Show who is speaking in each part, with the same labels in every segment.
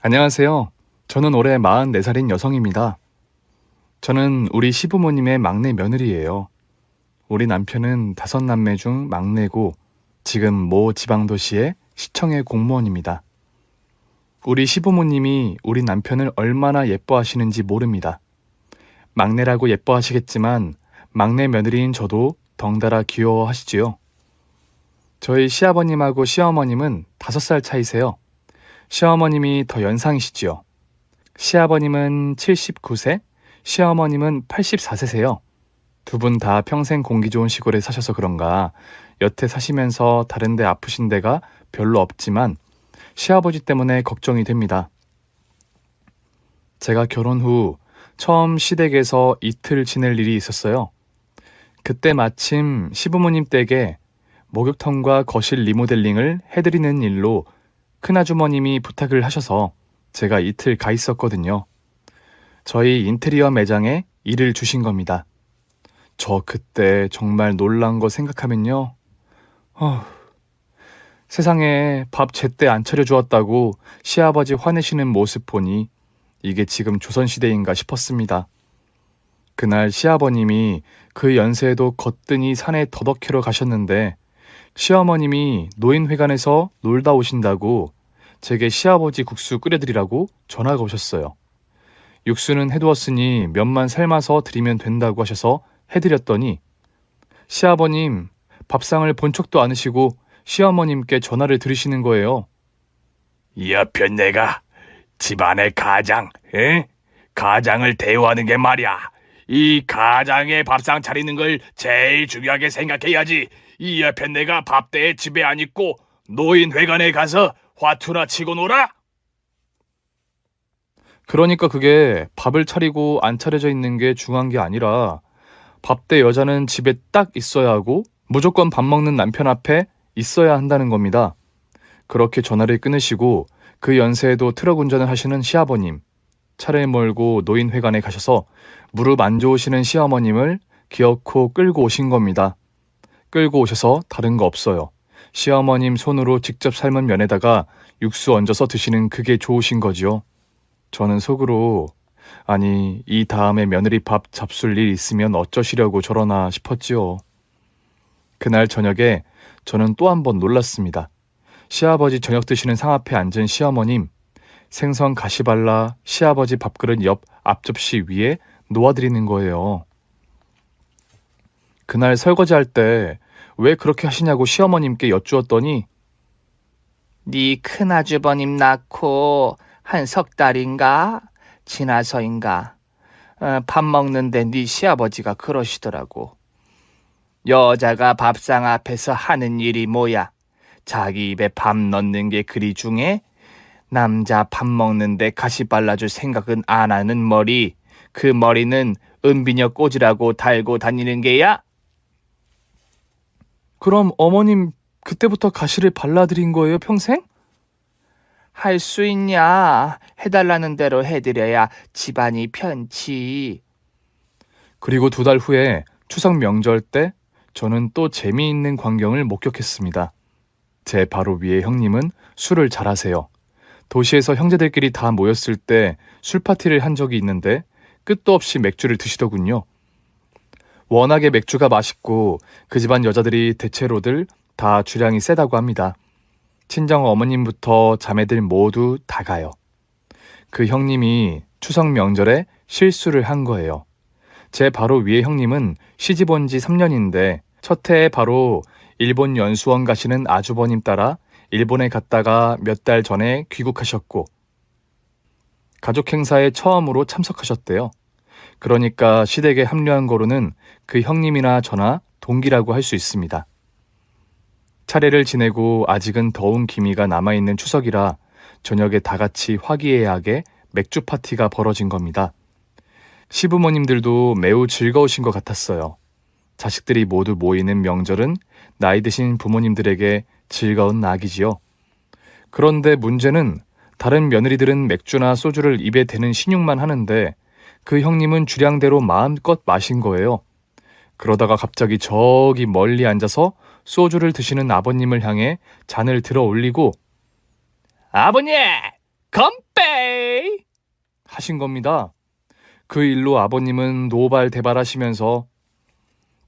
Speaker 1: 안녕하세요. 저는 올해 44살인 여성입니다. 저는 우리 시부모님의 막내 며느리예요. 우리 남편은 5남매 중 막내고 지금 모 지방도시의 시청의 공무원입니다. 우리 시부모님이 우리 남편을 얼마나 예뻐하시는지 모릅니다. 막내라고 예뻐하시겠지만 막내 며느리인 저도 덩달아 귀여워하시지요. 저희 시아버님하고 시어머님은 5살 차이세요. 시어머님이 더 연상이시지요. 시아버님은 79세, 시어머님은 84세세요. 두 분 다 평생 공기 좋은 시골에 사셔서 그런가 여태 사시면서 다른 데 아프신 데가 별로 없지만 시아버지 때문에 걱정이 됩니다. 제가 결혼 후 처음 시댁에서 이틀 지낼 일이 있었어요. 그때 마침 시부모님 댁에 목욕탕과 거실 리모델링을 해드리는 일로 큰아주머님이 부탁을 하셔서 제가 이틀 가 있었거든요. 저희 인테리어 매장에 일을 주신 겁니다. 저 그때 정말 놀란 거 생각하면요. 세상에 밥 제때 안 차려주었다고 시아버지 화내시는 모습 보니 이게 지금 조선시대인가 싶었습니다. 그날 시아버님이 그 연세에도 거뜬히 산에 더덕 캐러 가셨는데 시어머님이 노인회관에서 놀다 오신다고 제게 시아버지 국수 끓여드리라고 전화가 오셨어요. 육수는 해두었으니 면만 삶아서 드리면 된다고 하셔서 해드렸더니 시아버님 밥상을 본 척도 않으시고 시어머님께 전화를 들으시는 거예요.
Speaker 2: 옆편 내가 집안의 가장, 가장을 대우하는 게 말이야. 이 가장의 밥상 차리는 걸 제일 중요하게 생각해야지. 이 옆편 내가 밥대에 집에 안 있고 노인회관에 가서 화투나 치고 놀아?
Speaker 1: 그러니까 그게 밥을 차리고 안 차려져 있는 게 중요한 게 아니라 밥대 여자는 집에 딱 있어야 하고 무조건 밥 먹는 남편 앞에 있어야 한다는 겁니다. 그렇게 전화를 끊으시고 그 연세에도 트럭 운전을 하시는 시아버님, 차를 몰고 노인회관에 가셔서 무릎 안 좋으시는 시어머님을 기어코 끌고 오신 겁니다. 끌고 오셔서 다른 거 없어요. 시어머님 손으로 직접 삶은 면에다가 육수 얹어서 드시는 그게 좋으신 거지요. 저는 속으로 아니 이 다음에 며느리 밥 잡술 일 있으면 어쩌시려고 저러나 싶었지요. 그날 저녁에 저는 또 한 번 놀랐습니다. 시아버지 저녁 드시는 상 앞에 앉은 시어머님, 생선 가시 발라 시아버지 밥그릇 옆 앞접시 위에 놓아드리는 거예요. 그날 설거지할 때 왜 그렇게 하시냐고 시어머님께 여쭈었더니
Speaker 3: 네 큰아주버님 낳고 한 석 달인가 지나서인가 밥 먹는데 네 시아버지가 그러시더라고. 여자가 밥상 앞에서 하는 일이 뭐야? 자기 입에 밥 넣는 게 그리 중에 남자 밥 먹는데 가시 발라줄 생각은 안 하는 머리, 그 머리는 은비녀 꽂으라고 달고 다니는 게야?
Speaker 1: 그럼 어머님 그때부터 가시를 발라드린 거예요, 평생?
Speaker 3: 할 수 있냐? 해달라는 대로 해드려야 집안이 편치.
Speaker 1: 그리고 2달 후에 추석 명절 때 저는 또 재미있는 광경을 목격했습니다. 제 바로 위에 형님은 술을 잘하세요. 도시에서 형제들끼리 다 모였을 때 술 파티를 한 적이 있는데 끝도 없이 맥주를 드시더군요. 워낙에 맥주가 맛있고 그 집안 여자들이 대체로들 다 주량이 세다고 합니다. 친정 어머님부터 자매들 모두 다 가요. 그 형님이 추석 명절에 실수를 한 거예요. 제 바로 위에 형님은 시집 온 지 3년인데 첫 해에 바로 일본 연수원 가시는 아주버님 따라 일본에 갔다가 몇 달 전에 귀국하셨고 가족 행사에 처음으로 참석하셨대요. 그러니까 시댁에 합류한 거로는 그 형님이나 저나 동기라고 할 수 있습니다. 차례를 지내고 아직은 더운 기미가 남아있는 추석이라 저녁에 다 같이 화기애애하게 맥주 파티가 벌어진 겁니다. 시부모님들도 매우 즐거우신 것 같았어요. 자식들이 모두 모이는 명절은 나이 드신 부모님들에게 즐거운 낙이지요. 그런데 문제는 다른 며느리들은 맥주나 소주를 입에 대는 신용만 하는데 그 형님은 주량대로 마음껏 마신 거예요. 그러다가 갑자기 저기 멀리 앉아서 소주를 드시는 아버님을 향해 잔을 들어 올리고
Speaker 3: 아버님! 건배!
Speaker 1: 하신 겁니다. 그 일로 아버님은 노발대발하시면서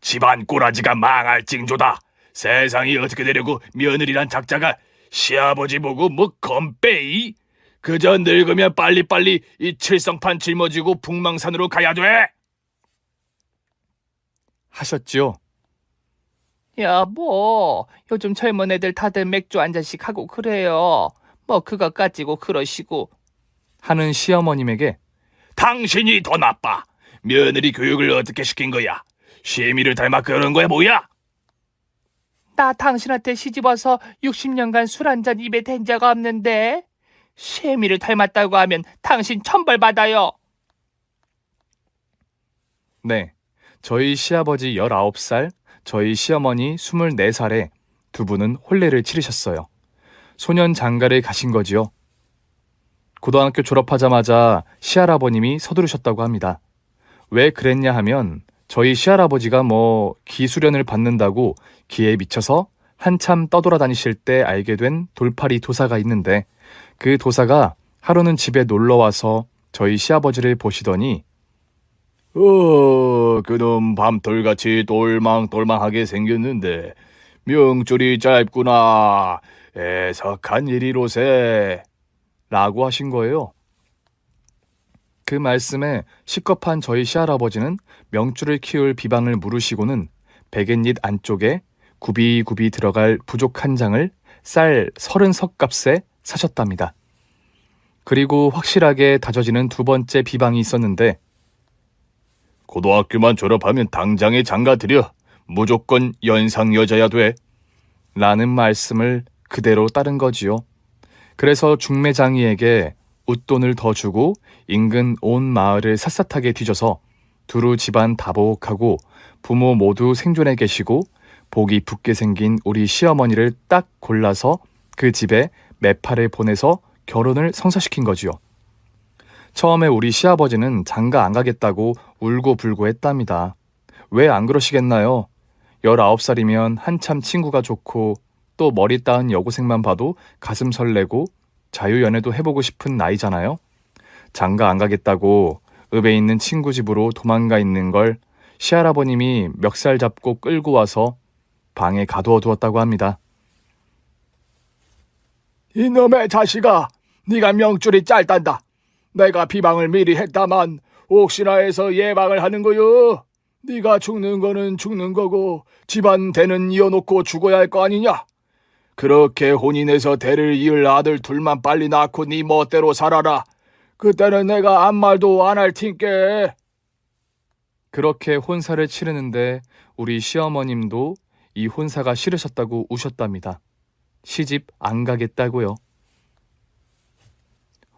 Speaker 2: 집안 꼬라지가 망할 징조다. 세상이 어떻게 되려고 며느리란 작자가 시아버지 보고 뭐 건빼이? 그저 늙으면 빨리빨리 이 칠성판 짊어지고 북망산으로 가야 돼.
Speaker 1: 하셨지요.
Speaker 3: 여보, 요즘 젊은 애들 다들 맥주 한 잔씩 하고 그래요. 뭐 그거 가지고 그러시고.
Speaker 1: 하는 시어머님에게
Speaker 2: 당신이 더 나빠. 며느리 교육을 어떻게 시킨 거야? 시미를 닮아 그런 거야 뭐야?
Speaker 3: 나 당신한테 시집와서 60년간 술 한 잔 입에 댄 적 없는데 쉐미를 닮았다고 하면 당신 천벌 받아요.
Speaker 1: 네, 저희 시아버지 19살, 저희 시어머니 24살에 두 분은 혼례를 치르셨어요. 소년 장가를 가신 거지요. 고등학교 졸업하자마자 시할아버님이 서두르셨다고 합니다. 왜 그랬냐 하면 저희 시할아버지가 뭐 기수련을 받는다고 기에 미쳐서 한참 떠돌아다니실 때 알게 된 돌팔이 도사가 있는데 그 도사가 하루는 집에 놀러와서 저희 시아버지를 보시더니
Speaker 2: 그놈 밤돌같이 똘망똘망하게 생겼는데 명줄이 짧구나. 애석한 일이로세.
Speaker 1: 라고 하신 거예요. 그 말씀에 시겁한 저희 시할아버지는 명줄을 키울 비방을 물으시고는 백엔잇 안쪽에 굽이굽이 들어갈 부족 한 장을 쌀 30석 값에 사셨답니다. 그리고 확실하게 다져지는 두 번째 비방이 있었는데
Speaker 2: 고등학교만 졸업하면 당장에 장가 들여. 무조건 연상 여자야 돼.
Speaker 1: 라는 말씀을 그대로 따른 거지요. 그래서 중매장이에게 웃돈을 더 주고 인근 온 마을을 샅샅하게 뒤져서 두루 집안 다복하고 부모 모두 생존해 계시고 복이 붙게 생긴 우리 시어머니를 딱 골라서 그 집에 매파를 보내서 결혼을 성사시킨 거지요. 처음에 우리 시아버지는 장가 안 가겠다고 울고불고 했답니다. 왜 안 그러시겠나요? 19살이면 한참 친구가 좋고 또 머리 따은 여고생만 봐도 가슴 설레고 자유연애도 해보고 싶은 나이잖아요. 장가 안 가겠다고 읍에 있는 친구 집으로 도망가 있는 걸 시할아버님이 멱살 잡고 끌고 와서 방에 가두어 두었다고 합니다.
Speaker 2: 이놈의 자식아, 네가 명줄이 짧단다. 내가 비방을 미리 했다만 혹시나 해서 예방을 하는 거요. 네가 죽는 거는 죽는 거고 집안 대는 이어놓고 죽어야 할 거 아니냐. 그렇게 혼인해서 대를 이을 아들 둘만 빨리 낳고 네 멋대로 살아라. 그때는 내가 아무 말도 안 할 텐께.
Speaker 1: 그렇게 혼사를 치르는데 우리 시어머님도 이 혼사가 싫으셨다고 우셨답니다. 시집 안 가겠다고요.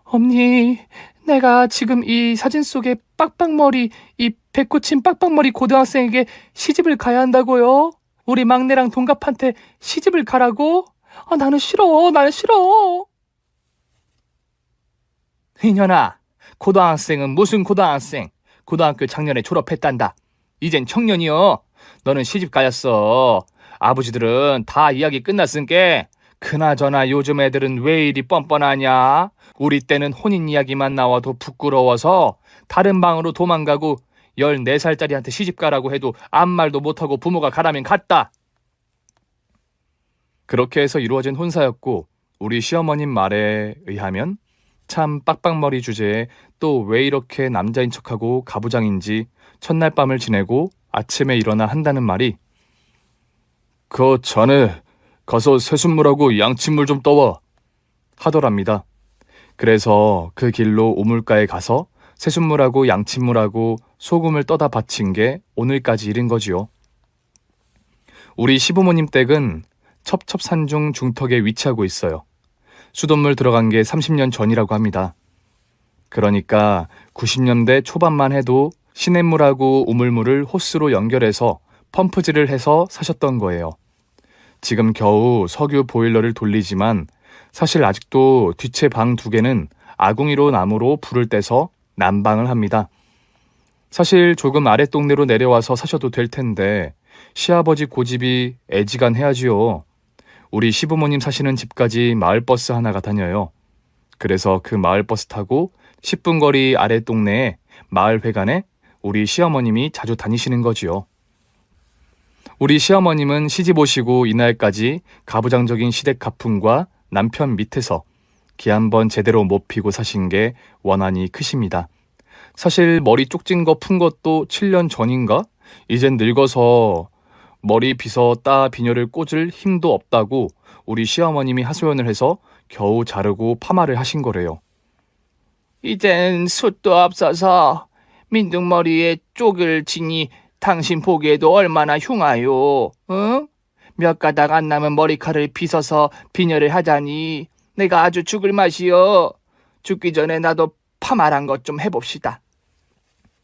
Speaker 3: 언니, 내가 지금 이 사진 속의 빡빡머리, 이 배꼽친 빡빡머리 고등학생에게 시집을 가야 한다고요? 우리 막내랑 동갑한테 시집을 가라고? 아, 나는 싫어. 이년아, 고등학생은 무슨 고등학생? 고등학교 작년에 졸업했단다. 이젠 청년이여. 너는 시집 가였어. 아버지들은 다 이야기 끝났으니까. 그나저나 요즘 애들은 왜 이리 뻔뻔하냐? 우리 때는 혼인 이야기만 나와도 부끄러워서 다른 방으로 도망가고 14살짜리한테 시집가라고 해도 아무 말도 못하고 부모가 가라면 갔다.
Speaker 1: 그렇게 해서 이루어진 혼사였고 우리 시어머님 말에 의하면 참 빡빡머리 주제에 또 왜 이렇게 남자인 척하고 가부장인지 첫날 밤을 지내고 아침에 일어나 한다는 말이
Speaker 2: 그 자네 가서 새순물하고 양침물 좀 떠와
Speaker 1: 하더랍니다. 그래서 그 길로 우물가에 가서 새순물하고 양침물하고 소금을 떠다 바친 게 오늘까지 일인 거지요. 우리 시부모님 댁은 첩첩산중 중턱에 위치하고 있어요. 수돗물 들어간 게 30년 전이라고 합니다. 그러니까 90년대 초반만 해도 시냇물하고 우물물을 호스로 연결해서 펌프질을 해서 사셨던 거예요. 지금 겨우 석유 보일러를 돌리지만 사실 아직도 뒷채 방 2개는 아궁이로 나무로 불을 떼서 난방을 합니다. 사실 조금 아랫동네로 내려와서 사셔도 될 텐데 시아버지 고집이 애지간해야지요. 우리 시부모님 사시는 집까지 마을버스 하나가 다녀요. 그래서 그 마을버스 타고 10분 거리 아래 동네에 마을회관에 우리 시어머님이 자주 다니시는 거지요. 우리 시어머님은 시집 오시고 이날까지 가부장적인 시댁 가풍과 남편 밑에서 기 한번 제대로 못 피고 사신 게 원한이 크십니다. 사실 머리 쪽진 거 푼 것도 7년 전인가? 이젠 늙어서 머리 빗어 따 비녀를 꽂을 힘도 없다고 우리 시어머님이 하소연을 해서 겨우 자르고 파마를 하신 거래요.
Speaker 3: 이젠 숱도 없어서 민둥머리에 쪽을 지니 당신 보기에도 얼마나 흉하요. 응? 몇 가닥 안 남은 머리칼을 빗어서 비녀를 하자니 내가 아주 죽을 맛이요. 죽기 전에 나도 파마란 것 좀 해봅시다.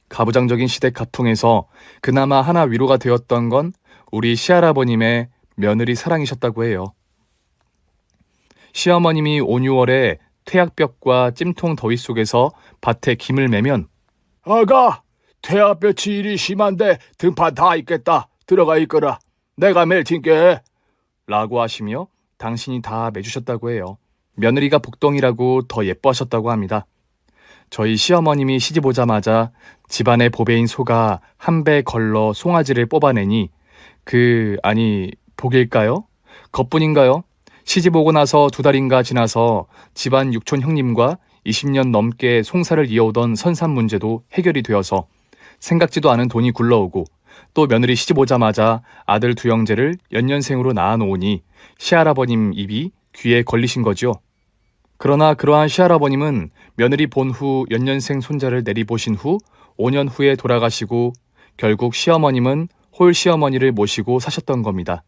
Speaker 1: 가부장적인 시댁 가풍에서 그나마 하나 위로가 되었던 건 우리 시할아버님의 며느리 사랑이셨다고 해요. 시어머님이 온 6월에 퇴학볕과 찜통 더위 속에서 밭에 김을 매면
Speaker 2: 아가, 태아볕이 일이 심한데 등판 다 있겠다. 들어가 있거라. 내가 맬 테니까.
Speaker 1: 라고 하시며 당신이 다 매주셨다고 해요. 며느리가 복덩이라고 더 예뻐하셨다고 합니다. 저희 시어머님이 시집 오자마자 집안의 보배인 소가 한 배 걸러 송아지를 뽑아내니 복일까요? 겉뿐인가요? 시집 오고 나서 2달인가 지나서 집안 육촌 형님과 20년 넘게 송사를 이어오던 선산 문제도 해결이 되어서 생각지도 않은 돈이 굴러오고 또 며느리 시집 오자마자 아들 2형제를 연년생으로 낳아놓으니 시할아버님 입이 귀에 걸리신 거죠. 그러나 그러한 시할아버님은 며느리 본 후 연년생 손자를 내리보신 후 5년 후에 돌아가시고 결국 시어머님은 홀 시어머니를 모시고 사셨던 겁니다.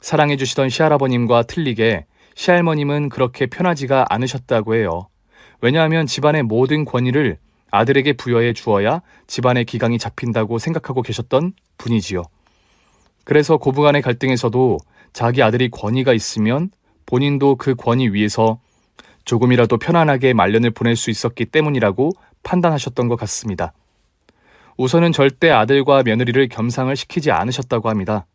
Speaker 1: 사랑해주시던 시할아버님과 틀리게 시할머님은 그렇게 편하지가 않으셨다고 해요. 왜냐하면 집안의 모든 권위를 아들에게 부여해 주어야 집안의 기강이 잡힌다고 생각하고 계셨던 분이지요. 그래서 고부간의 갈등에서도 자기 아들이 권위가 있으면 본인도 그 권위 위에서 조금이라도 편안하게 말년을 보낼 수 있었기 때문이라고 판단하셨던 것 같습니다. 우선은 절대 아들과 며느리를 겸상을 시키지 않으셨다고 합니다.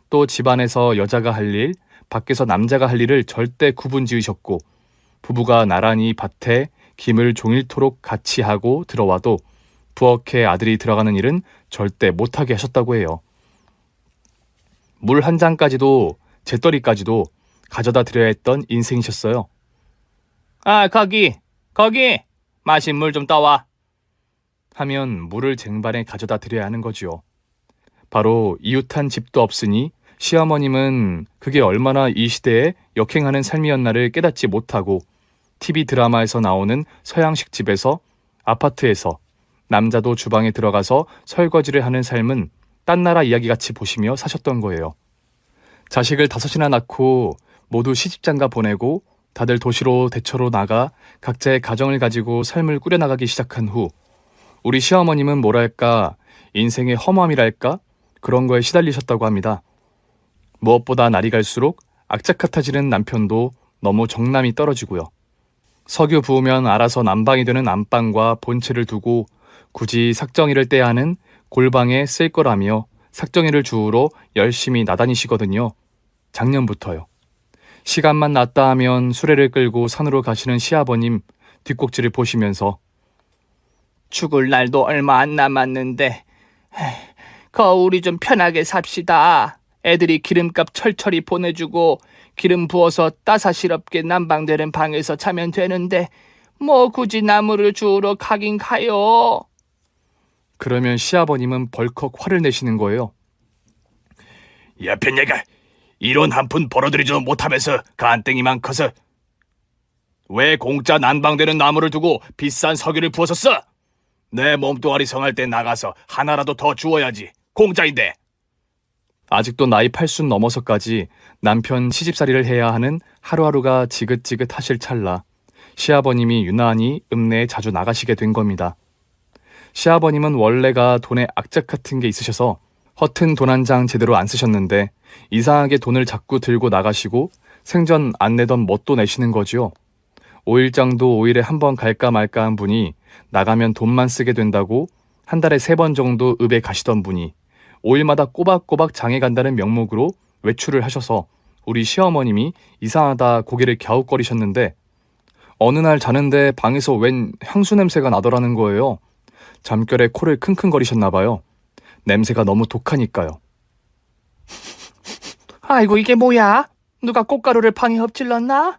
Speaker 1: 또 집안에서 여자가 할 일, 밖에서 남자가 할 일을 절대 구분 지으셨고 부부가 나란히 밭에 김을 종일토록 같이 하고 들어와도 부엌에 아들이 들어가는 일은 절대 못하게 하셨다고 해요. 물 한 잔까지도 재떨이까지도 가져다 드려야 했던 인생이셨어요.
Speaker 3: 아, 거기 마신 물 좀 떠와.
Speaker 1: 하면 물을 쟁반에 가져다 드려야 하는 거지요. 바로 이웃한 집도 없으니 시어머님은 그게 얼마나 이 시대에 역행하는 삶이었나를 깨닫지 못하고 TV 드라마에서 나오는 서양식 집에서 아파트에서 남자도 주방에 들어가서 설거지를 하는 삶은 딴 나라 이야기같이 보시며 사셨던 거예요. 자식을 5이나 낳고 모두 시집장가 보내고 다들 도시로 대처로 나가 각자의 가정을 가지고 삶을 꾸려나가기 시작한 후 우리 시어머님은 뭐랄까 인생의 허무함이랄까 그런 거에 시달리셨다고 합니다. 무엇보다 날이 갈수록 악착 같아지는 남편도 너무 정남이 떨어지고요. 석유 부으면 알아서 난방이 되는 안방과 본체를 두고 굳이 삭정이를 떼야 하는 골방에 쓸 거라며 삭정이를 주우러 열심히 나다니시거든요. 작년부터요. 시간만 났다 하면 수레를 끌고 산으로 가시는 시아버님 뒷꼭지를 보시면서
Speaker 3: 죽을 날도 얼마 안 남았는데 우리 좀 편하게 삽시다. 애들이 기름값 철철히 보내주고 기름 부어서 따사시럽게 난방되는 방에서 자면 되는데 뭐 굳이 나무를 주우러 가긴 가요.
Speaker 1: 그러면 시아버님은 벌컥 화를 내시는 거예요.
Speaker 2: 야, 변예가 이런 한 푼 벌어들이지도 못하면서 간땡이만 커서 왜 공짜 난방되는 나무를 두고 비싼 석유를 부어서 써? 내 몸뚱아리 성할 때 나가서 하나라도 더 주워야지. 공짜인데.
Speaker 1: 아직도 나이 80 넘어서까지 남편 시집살이를 해야 하는 하루하루가 지긋지긋하실 찰나 시아버님이 유난히 읍내에 자주 나가시게 된 겁니다. 시아버님은 원래가 돈에 악착 같은 게 있으셔서 허튼 돈 한 장 제대로 안 쓰셨는데 이상하게 돈을 자꾸 들고 나가시고 생전 안 내던 뭣도 내시는 거지요. 5일장도 5일에 한 번 갈까 말까 한 분이 나가면 돈만 쓰게 된다고 한 달에 3번 정도 읍에 가시던 분이 5일마다 꼬박꼬박 장에 간다는 명목으로 외출을 하셔서 우리 시어머님이 이상하다 고개를 갸웃거리셨는데 어느 날 자는데 방에서 웬 향수 냄새가 나더라는 거예요. 잠결에 코를 킁킁거리셨나 봐요. 냄새가 너무 독하니까요.
Speaker 3: 아이고, 이게 뭐야? 누가 꽃가루를 방에 엎질렀나?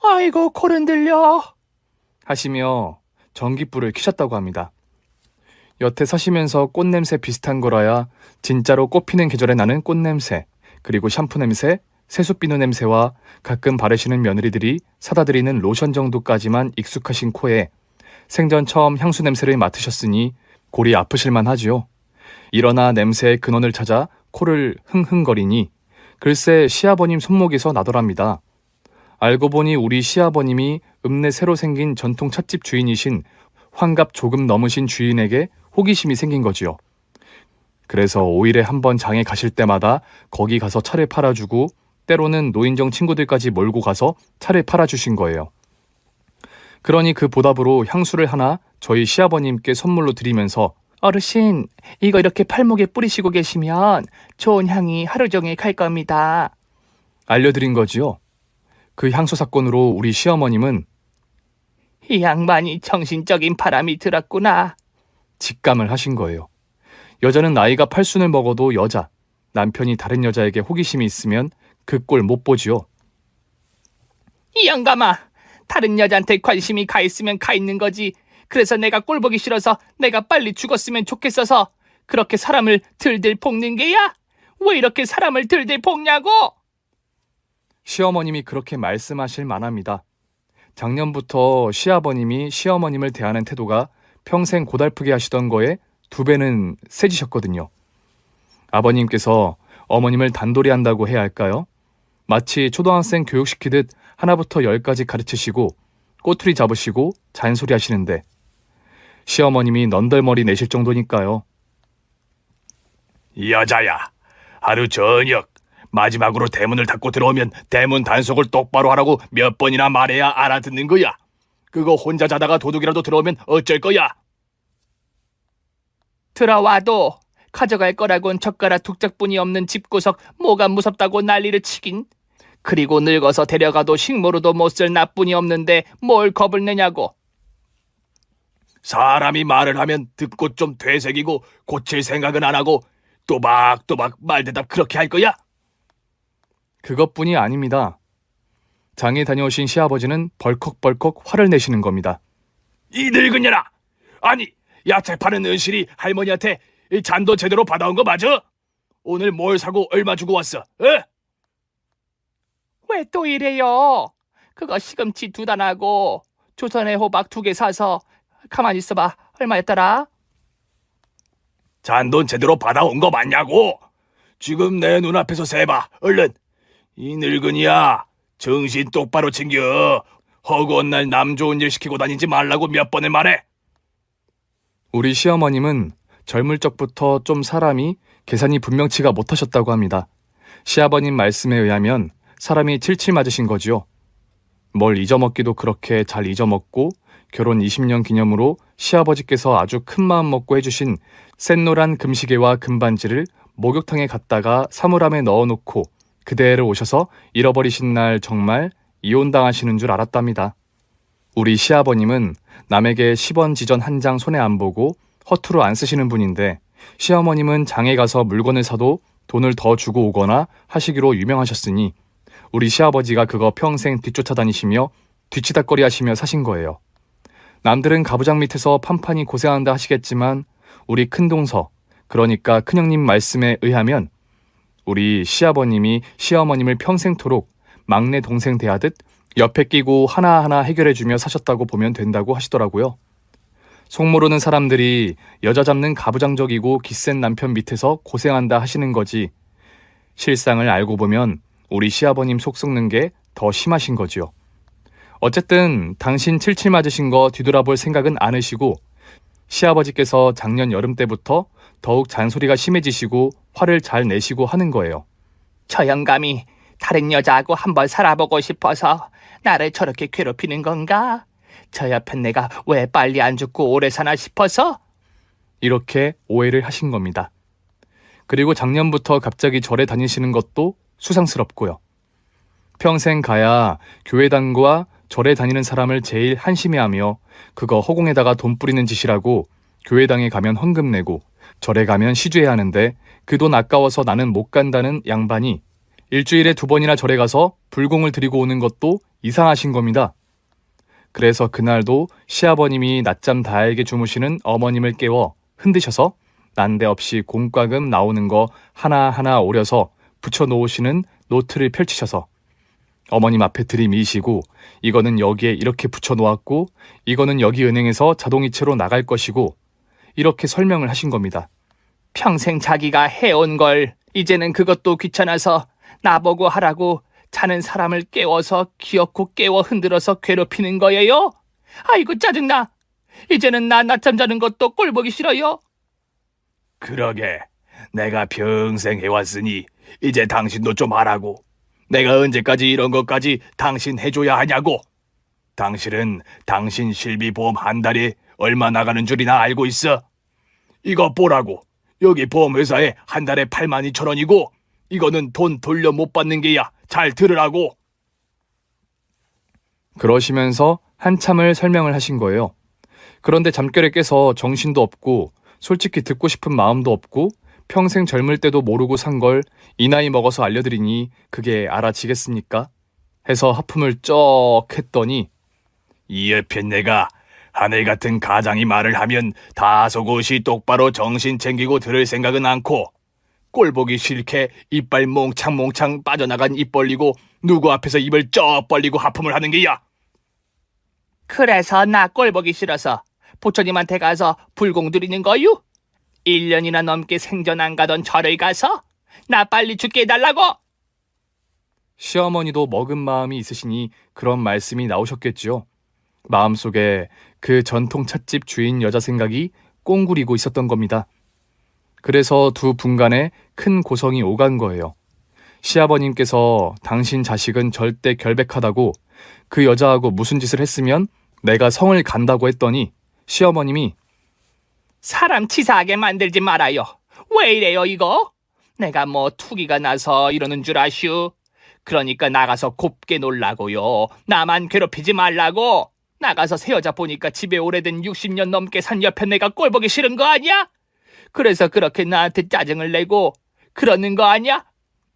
Speaker 3: 아이고, 코를 들려.
Speaker 1: 하시며 전깃불을 켜셨다고 합니다. 여태 사시면서 꽃냄새 비슷한 거라야 진짜로 꽃피는 계절에 나는 꽃냄새, 그리고 샴푸 냄새, 세숫비누 냄새와 가끔 바르시는 며느리들이 사다 드리는 로션 정도까지만 익숙하신 코에 생전 처음 향수 냄새를 맡으셨으니 골이 아프실만 하지요. 일어나 냄새의 근원을 찾아 코를 흥흥거리니 글쎄 시아버님 손목에서 나더랍니다. 알고 보니 우리 시아버님이 읍내 새로 생긴 전통 찻집 주인이신 환갑 조금 넘으신 주인에게 호기심이 생긴 거지요. 그래서 5일에 한 번 장에 가실 때마다 거기 가서 차를 팔아주고 때로는 노인정 친구들까지 몰고 가서 차를 팔아주신 거예요. 그러니 그 보답으로 향수를 하나 저희 시아버님께 선물로 드리면서
Speaker 3: 어르신, 이거 이렇게 팔목에 뿌리시고 계시면 좋은 향이 하루 종일 갈 겁니다.
Speaker 1: 알려드린 거지요. 그 향수 사건으로 우리 시어머님은
Speaker 3: 이 양반이 정신적인 바람이 들었구나.
Speaker 1: 직감을 하신 거예요. 여자는 나이가 8순을 먹어도 여자, 남편이 다른 여자에게 호기심이 있으면 그 꼴 못 보지요.
Speaker 3: 이 영감아, 다른 여자한테 관심이 가 있으면 가 있는 거지. 그래서 내가 꼴 보기 싫어서 내가 빨리 죽었으면 좋겠어서 그렇게 사람을 들들 볶는 게야? 왜 이렇게 사람을 들들 볶냐고?
Speaker 1: 시어머님이 그렇게 말씀하실 만합니다. 작년부터 시아버님이 시어머님을 대하는 태도가 평생 고달프게 하시던 거에 2배는 세지셨거든요. 아버님께서 어머님을 단돌이 한다고 해야 할까요? 마치 초등학생 교육시키듯 하나부터 10까지 가르치시고 꼬투리 잡으시고 잔소리 하시는데 시어머님이 넌덜머리 내실 정도니까요.
Speaker 2: 여자야, 하루 저녁 마지막으로 대문을 닫고 들어오면 대문 단속을 똑바로 하라고 몇 번이나 말해야 알아듣는 거야. 그거 혼자 자다가 도둑이라도 들어오면 어쩔 거야?
Speaker 3: 들어와도 가져갈 거라곤 젓가락 2짝뿐이 없는 집구석 뭐가 무섭다고 난리를 치긴. 그리고 늙어서 데려가도 식모로도 못 쓸 나뿐이 없는데 뭘 겁을 내냐고.
Speaker 2: 사람이 말을 하면 듣고 좀 되새기고 고칠 생각은 안 하고 또박또박 말대답 그렇게 할 거야?
Speaker 1: 그것뿐이 아닙니다. 장에 다녀오신 시아버지는 벌컥벌컥 화를 내시는 겁니다.
Speaker 2: 이 늙은년아! 아니, 야채 파는 은실이 할머니한테 이 잔도 제대로 받아온 거 맞아? 오늘 뭘 사고 얼마 주고 왔어? 에?
Speaker 3: 왜 또 이래요? 그거 시금치 2단하고 조선의 호박 2개 사서 가만히 있어봐. 얼마였더라?
Speaker 2: 잔돈 제대로 받아온 거 맞냐고? 지금 내 눈앞에서 세봐. 얼른. 이 늙은이야. 정신 똑바로 챙겨. 허구한 날 남 좋은 일 시키고 다니지 말라고 몇 번을 말해.
Speaker 1: 우리 시어머님은 젊을 적부터 좀 사람이 계산이 분명치가 못하셨다고 합니다. 시아버님 말씀에 의하면 사람이 칠칠 맞으신 거지요. 뭘 잊어먹기도 그렇게 잘 잊어먹고 결혼 20년 기념으로 시아버지께서 아주 큰 마음 먹고 해주신 샛노란 금시계와 금반지를 목욕탕에 갔다가 사물함에 넣어놓고 그대로 오셔서 잃어버리신 날 정말 이혼당하시는 줄 알았답니다. 우리 시아버님은 남에게 10원 지전 한 장 손에 안 보고 허투루 안 쓰시는 분인데 시어머님은 장에 가서 물건을 사도 돈을 더 주고 오거나 하시기로 유명하셨으니 우리 시아버지가 그거 평생 뒤쫓아다니시며 뒤치다꺼리 하시며 사신 거예요. 남들은 가부장 밑에서 판판이 고생한다 하시겠지만 우리 큰동서, 그러니까 큰형님 말씀에 의하면 우리 시아버님이 시어머님을 평생토록 막내 동생 대하듯 옆에 끼고 하나하나 해결해주며 사셨다고 보면 된다고 하시더라고요. 속 모르는 사람들이 여자 잡는 가부장적이고 기센 남편 밑에서 고생한다 하시는 거지 실상을 알고 보면 우리 시아버님 속 썩는 게 더 심하신 거지요. 어쨌든 당신 칠칠 맞으신 거 뒤돌아볼 생각은 않으시고 시아버지께서 작년 여름 때부터 더욱 잔소리가 심해지시고 화를 잘 내시고 하는 거예요.
Speaker 3: 저 영감이 다른 여자하고 한번 살아보고 싶어서 나를 저렇게 괴롭히는 건가? 저 옆엔 내가 왜 빨리 안 죽고 오래 사나 싶어서?
Speaker 1: 이렇게 오해를 하신 겁니다. 그리고 작년부터 갑자기 절에 다니시는 것도 수상스럽고요. 평생 가야 교회당과 절에 다니는 사람을 제일 한심해하며 그거 허공에다가 돈 뿌리는 짓이라고 교회당에 가면 헌금 내고 절에 가면 시주해야 하는데 그 돈 아까워서 나는 못 간다는 양반이 일주일에 2번이나 절에 가서 불공을 드리고 오는 것도 이상하신 겁니다. 그래서 그날도 시아버님이 낮잠 달게 주무시는 어머님을 깨워 흔드셔서 난데없이 공과금 나오는 거 하나하나 오려서 붙여놓으시는 노트를 펼치셔서 어머님 앞에 들이미시고 이거는 여기에 이렇게 붙여놓았고 이거는 여기 은행에서 자동이체로 나갈 것이고 이렇게 설명을 하신 겁니다.
Speaker 3: 평생 자기가 해온 걸 이제는 그것도 귀찮아서 나보고 하라고 자는 사람을 깨워서 기어코 깨워 흔들어서 괴롭히는 거예요? 아이고 짜증나. 이제는 나 낮잠 자는 것도 꼴 보기 싫어요.
Speaker 2: 그러게, 내가 평생 해왔으니 이제 당신도 좀 하라고. 내가 언제까지 이런 것까지 당신 해줘야 하냐고. 당신은 당신 실비보험 한 달에 얼마 나가는 줄이나 알고 있어? 이거 보라고. 여기 보험회사에 한 달에 82,000원이고 이거는 돈 돌려 못 받는 게야. 잘 들으라고.
Speaker 1: 그러시면서 한참을 설명을 하신 거예요. 그런데 잠결에 깨서 정신도 없고 솔직히 듣고 싶은 마음도 없고 평생 젊을 때도 모르고 산 걸 이 나이 먹어서 알려드리니 그게 알아지겠습니까? 해서 하품을 쩍 했더니
Speaker 2: 이 옆에 내가 하늘 같은 가장이 말을 하면 다소곳이 똑바로 정신 챙기고 들을 생각은 않고 꼴 보기 싫게 이빨 몽창몽창 빠져나간 입 벌리고 누구 앞에서 입을 쩍 벌리고 하품을 하는 게야.
Speaker 3: 그래서 나 꼴 보기 싫어서 부처님한테 가서 불공 드리는 거유? 1년이나 넘게 생전 안 가던 절을 가서 나 빨리 죽게 해달라고.
Speaker 1: 시어머니도 먹은 마음이 있으시니 그런 말씀이 나오셨겠지요. 마음속에 그 전통 찻집 주인 여자 생각이 꽁구리고 있었던 겁니다. 그래서 두 분간에 큰 고성이 오간 거예요. 시아버님께서 당신 자식은 절대 결백하다고 그 여자하고 무슨 짓을 했으면 내가 성을 간다고 했더니 시어머님이
Speaker 3: 사람 치사하게 만들지 말아요. 왜 이래요 이거? 내가 뭐 투기가 나서 이러는 줄 아슈? 그러니까 나가서 곱게 놀라고요. 나만 괴롭히지 말라고. 나가서 새 여자 보니까 집에 오래된 60년 넘게 산 옆에 내가 꼴 보기 싫은 거 아니야? 그래서 그렇게 나한테 짜증을 내고 그러는 거 아니야?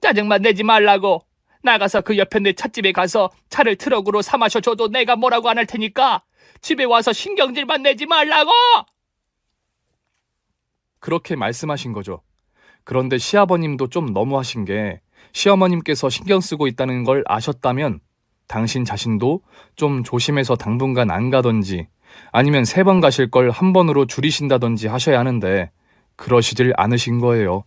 Speaker 3: 짜증만 내지 말라고. 나가서 그 옆에 내 찻집에 가서 차를 트럭으로 사 마셔줘도 내가 뭐라고 안 할 테니까 집에 와서 신경질만 내지 말라고.
Speaker 1: 그렇게 말씀하신 거죠. 그런데 시아버님도 좀 너무하신 게 시어머님께서 신경 쓰고 있다는 걸 아셨다면 당신 자신도 좀 조심해서 당분간 안 가던지 아니면 3번 가실 걸 한 번으로 줄이신다던지 하셔야 하는데 그러시질 않으신 거예요.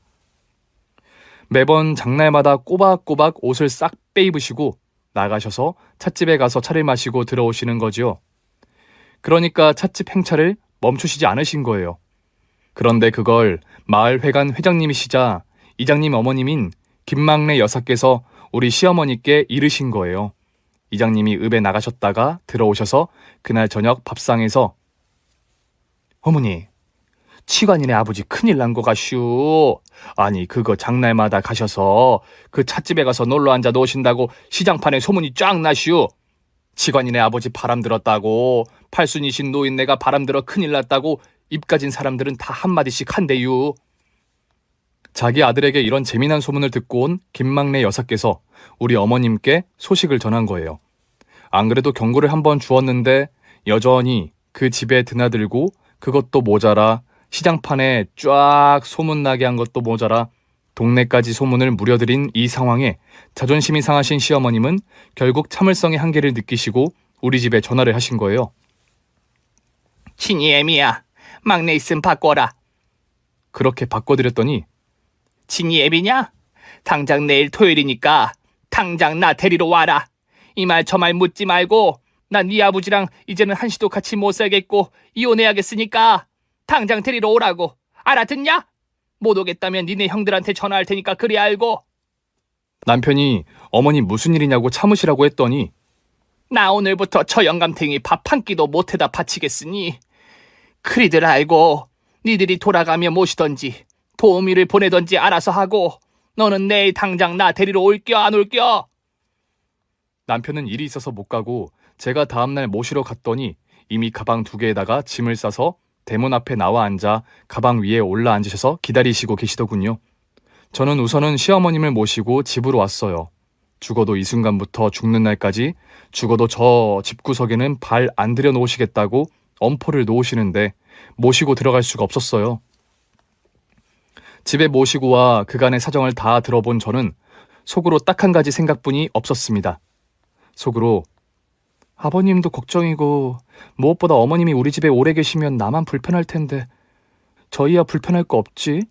Speaker 1: 매번 장날마다 꼬박꼬박 옷을 싹 빼입으시고 나가셔서 찻집에 가서 차를 마시고 들어오시는 거지요. 그러니까 찻집 행차를 멈추시지 않으신 거예요. 그런데 그걸 마을회관 회장님이시자 이장님 어머님인 김막내 여사께서 우리 시어머니께 이르신 거예요. 이장님이 읍에 나가셨다가 들어오셔서 그날 저녁 밥상에서 어머니, 치관이네 아버지 큰일 난 거 가슈. 아니 그거 장날마다 가셔서 그 찻집에 가서 놀러 앉아 놓으신다고 시장판에 소문이 쫙 나슈. 치관이네 아버지 바람 들었다고 팔순이신 노인네가 바람 들어 큰일 났다고 입 가진 사람들은 다 한마디씩 한대유. 자기 아들에게 이런 재미난 소문을 듣고 온 김막내 여사께서 우리 어머님께 소식을 전한 거예요. 안 그래도 경고를 한번 주었는데 여전히 그 집에 드나들고 그것도 모자라 시장판에 쫙 소문나게 한 것도 모자라 동네까지 소문을 무려들인 이 상황에 자존심이 상하신 시어머님은 결국 참을성의 한계를 느끼시고 우리 집에 전화를 하신 거예요.
Speaker 3: 친이 애미야, 막내 있음 바꿔라.
Speaker 1: 그렇게 바꿔드렸더니
Speaker 3: 친이 애비냐? 당장 내일 토요일이니까 당장 나 데리러 와라. 이 말 저 말 묻지 말고 나 네 아버지랑 이제는 한시도 같이 못 살겠고 이혼해야겠으니까 당장 데리러 오라고. 알아듣냐? 못 오겠다면 니네 형들한테 전화할 테니까 그리 알고.
Speaker 1: 남편이 어머니 무슨 일이냐고 참으시라고 했더니
Speaker 3: 나 오늘부터 저 영감탱이 밥 한 끼도 못해다 바치겠으니 그리들 알고 니들이 돌아가며 모시던지 도우미를 보내던지 알아서 하고 너는 내일 당장 나 데리러 올겨 안 올겨?
Speaker 1: 남편은 일이 있어서 못 가고 제가 다음날 모시러 갔더니 이미 가방 2개에다가 짐을 싸서 대문 앞에 나와 앉아 가방 위에 올라 앉으셔서 기다리시고 계시더군요. 저는 우선은 시어머님을 모시고 집으로 왔어요. 죽어도 이 순간부터 죽는 날까지 죽어도 저 집구석에는 발 안 들여 놓으시겠다고 엄포를 놓으시는데 모시고 들어갈 수가 없었어요. 집에 모시고 와 그간의 사정을 다 들어본 저는 속으로 딱 한 가지 생각뿐이 없었습니다. 속으로 아버님도 걱정이고 무엇보다 어머님이 우리 집에 오래 계시면 나만 불편할 텐데 저희야 불편할 거 없지?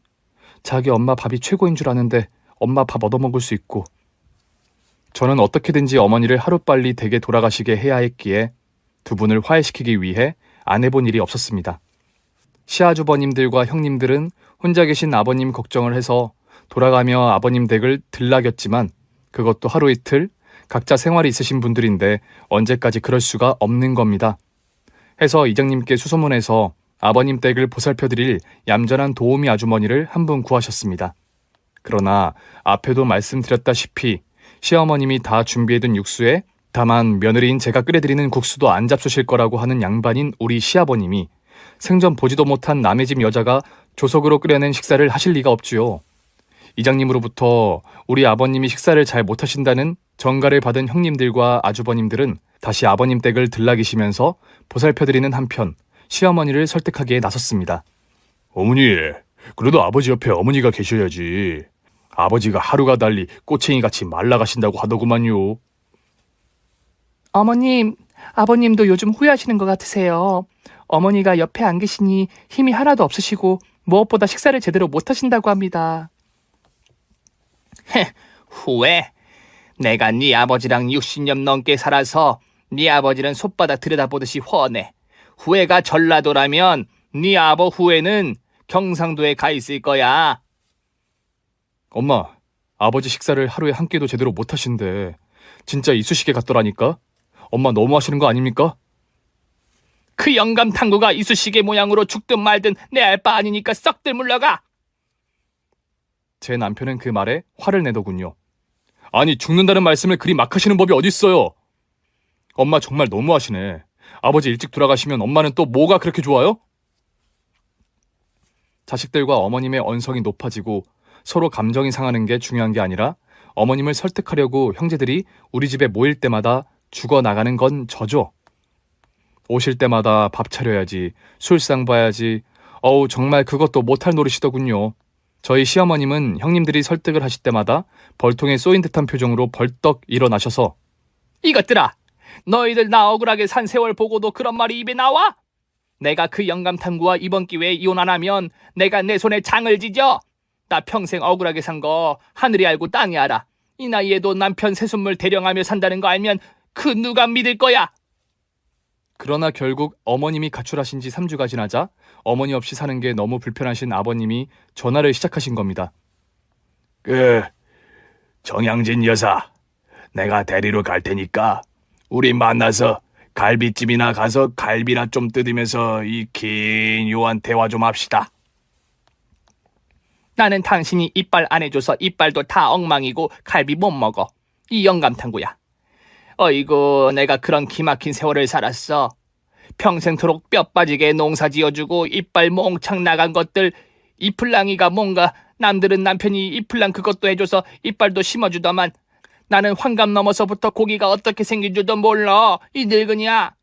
Speaker 1: 자기 엄마 밥이 최고인 줄 아는데 엄마 밥 얻어먹을 수 있고. 저는 어떻게든지 어머니를 하루빨리 댁에 돌아가시게 해야 했기에 두 분을 화해시키기 위해 안 해본 일이 없었습니다. 시아주버님들과 형님들은 혼자 계신 아버님 걱정을 해서 돌아가며 아버님 댁을 들락였지만 그것도 하루 이틀 각자 생활이 있으신 분들인데 언제까지 그럴 수가 없는 겁니다. 해서 이장님께 수소문해서 아버님 댁을 보살펴드릴 얌전한 도우미 아주머니를 한 분 구하셨습니다. 그러나 앞에도 말씀드렸다시피 시어머님이 다 준비해둔 육수에 다만 며느리인 제가 끓여드리는 국수도 안 잡수실 거라고 하는 양반인 우리 시아버님이 생전 보지도 못한 남의 집 여자가 조석으로 끓여낸 식사를 하실 리가 없지요. 이장님으로부터 우리 아버님이 식사를 잘 못하신다는 전가를 받은 형님들과 아주버님들은 다시 아버님 댁을 들락이시면서 보살펴드리는 한편 시어머니를 설득하기에 나섰습니다.
Speaker 2: 어머니, 그래도 아버지 옆에 어머니가 계셔야지. 아버지가 하루가 달리 꼬챙이같이 말라가신다고 하더구만요.
Speaker 3: 어머님, 아버님도 요즘 후회하시는 것 같으세요. 어머니가 옆에 안 계시니 힘이 하나도 없으시고 무엇보다 식사를 제대로 못하신다고 합니다. 후회? 내가 네 아버지랑 60년 넘게 살아서 네 아버지는 손바닥 들여다보듯이 훤해. 후회가 전라도라면 네 아버 후회는 경상도에 가 있을 거야.
Speaker 1: 엄마, 아버지 식사를 하루에 한 끼도 제대로 못하신데 진짜 이쑤시개 같더라니까? 엄마 너무하시는 거 아닙니까?
Speaker 3: 그 영감 탐구가 이쑤시개 모양으로 죽든 말든 내 알 바 아니니까 썩들 물러가.
Speaker 1: 제 남편은 그 말에 화를 내더군요. 아니 죽는다는 말씀을 그리 막 하시는 법이 어딨어요? 엄마 정말 너무하시네. 아버지 일찍 돌아가시면 엄마는 또 뭐가 그렇게 좋아요? 자식들과 어머님의 언성이 높아지고 서로 감정이 상하는 게 중요한 게 아니라 어머님을 설득하려고 형제들이 우리 집에 모일 때마다 죽어나가는 건 저죠. 오실 때마다 밥 차려야지, 술상 봐야지. 정말 그것도 못할 노릇이더군요. 저희 시어머님은 형님들이 설득을 하실 때마다 벌통에 쏘인 듯한 표정으로 벌떡 일어나셔서
Speaker 3: 이것들아, 너희들 나 억울하게 산 세월 보고도 그런 말이 입에 나와? 내가 그 영감 탐구와 이번 기회에 이혼 안 하면 내가 내 손에 장을 지져. 나 평생 억울하게 산 거 하늘이 알고 땅이 알아. 이 나이에도 남편 새순물 대령하며 산다는 거 알면 그 누가 믿을 거야?
Speaker 1: 그러나 결국 어머님이 가출하신 지 3주가 지나자 어머니 없이 사는 게 너무 불편하신 아버님이 전화를 시작하신 겁니다.
Speaker 2: 정양진 여사, 내가 데리러 갈 테니까 우리 만나서 갈비집이나 가서 갈비나 좀 뜯으면서 이 긴 요한 대화 좀 합시다.
Speaker 3: 나는 당신이 이빨 안 해줘서 이빨도 다 엉망이고 갈비 못 먹어. 이 영감탱구야. 어이구, 내가 그런 기막힌 세월을 살았어. 평생토록 뼈 빠지게 농사 지어주고 이빨 몽창 나간 것들. 이플랑이가 뭔가 남들은 남편이 이플랑 그것도 해줘서 이빨도 심어주더만 나는 환갑 넘어서부터 고기가 어떻게 생긴 줄도 몰라. 이 늙은이야.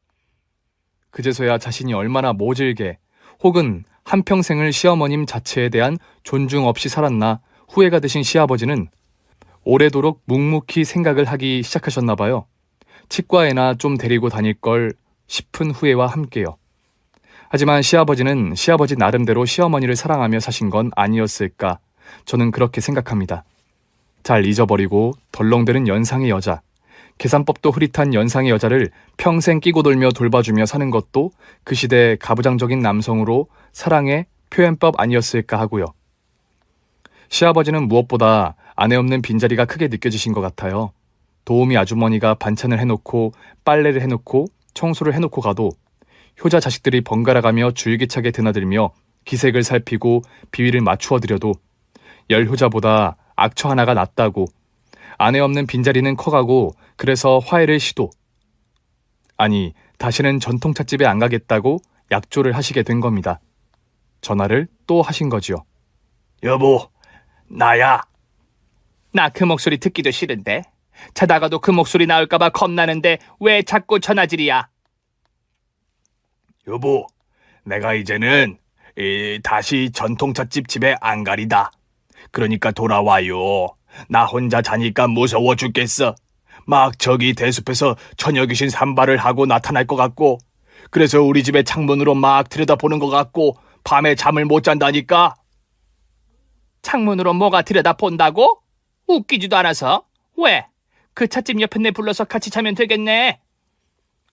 Speaker 1: 그제서야 자신이 얼마나 모질게 혹은 한평생을 시어머님 자체에 대한 존중 없이 살았나 후회가 되신 시아버지는 오래도록 묵묵히 생각을 하기 시작하셨나 봐요. 치과에나 좀 데리고 다닐 걸 싶은 후회와 함께요. 하지만 시아버지는 시아버지 나름대로 시어머니를 사랑하며 사신 건 아니었을까 저는 그렇게 생각합니다. 잘 잊어버리고 덜렁대는 연상의 여자, 계산법도 흐릿한 연상의 여자를 평생 끼고 돌며 돌봐주며 사는 것도 그 시대 가부장적인 남성으로 사랑의 표현법 아니었을까 하고요. 시아버지는 무엇보다 아내 없는 빈자리가 크게 느껴지신 것 같아요. 도우미 아주머니가 반찬을 해놓고 빨래를 해놓고 청소를 해놓고 가도 효자 자식들이 번갈아가며 줄기차게 드나들며 기색을 살피고 비위를 맞추어 드려도 열효자보다 악처 하나가 낫다고 아내 없는 빈자리는 커가고 그래서 화해를 시도 아니, 다시는 전통찻집에 안 가겠다고 약조를 하시게 된 겁니다. 전화를 또 하신 거지요.
Speaker 2: 여보, 나야.
Speaker 3: 나 그 목소리 듣기도 싫은데. 자다가도 그 목소리 나올까봐 겁나는데 왜 자꾸 전화질이야?
Speaker 2: 여보, 내가 이제는 다시 전통찻집 집에 안 가리다. 그러니까 돌아와요. 나 혼자 자니까 무서워 죽겠어. 막 저기 대숲에서 처녀 귀신 산발을 하고 나타날 것 같고, 그래서 우리 집에 창문으로 막 들여다보는 것 같고 밤에 잠을 못 잔다니까.
Speaker 3: 창문으로 뭐가 들여다본다고? 웃기지도 않아서. 왜? 그 찻집 옆에 내 불러서 같이 자면 되겠네.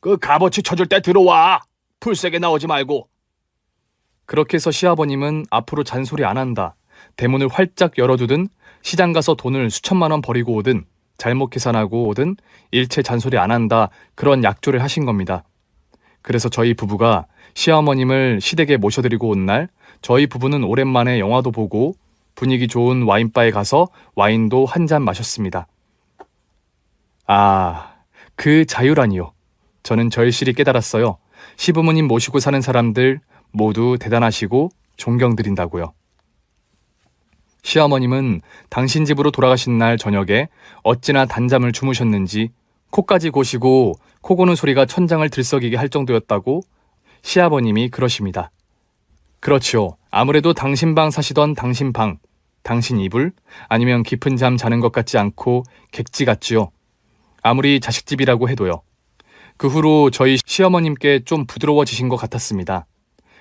Speaker 2: 그 값어치 쳐줄 때 들어와. 풀세게 나오지 말고.
Speaker 1: 그렇게 해서 시아버님은 앞으로 잔소리 안 한다, 대문을 활짝 열어두든 시장 가서 돈을 수천만 원 버리고 오든 잘못 계산하고 오든 일체 잔소리 안 한다, 그런 약조를 하신 겁니다. 그래서 저희 부부가 시어머님을 시댁에 모셔드리고 온 날 저희 부부는 오랜만에 영화도 보고 분위기 좋은 와인바에 가서 와인도 한 잔 마셨습니다. 아, 그 자유라니요. 저는 절실히 깨달았어요. 시부모님 모시고 사는 사람들 모두 대단하시고 존경드린다고요. 시어머님은 당신 집으로 돌아가신 날 저녁에 어찌나 단잠을 주무셨는지 코까지 고시고 코 고는 소리가 천장을 들썩이게 할 정도였다고 시아버님이 그러십니다. 그렇지요. 아무래도 당신 방 사시던 당신 방, 당신 이불, 아니면 깊은 잠 자는 것 같지 않고 객지 같지요. 아무리 자식집이라고 해도요. 그 후로 저희 시어머님께 좀 부드러워지신 것 같았습니다.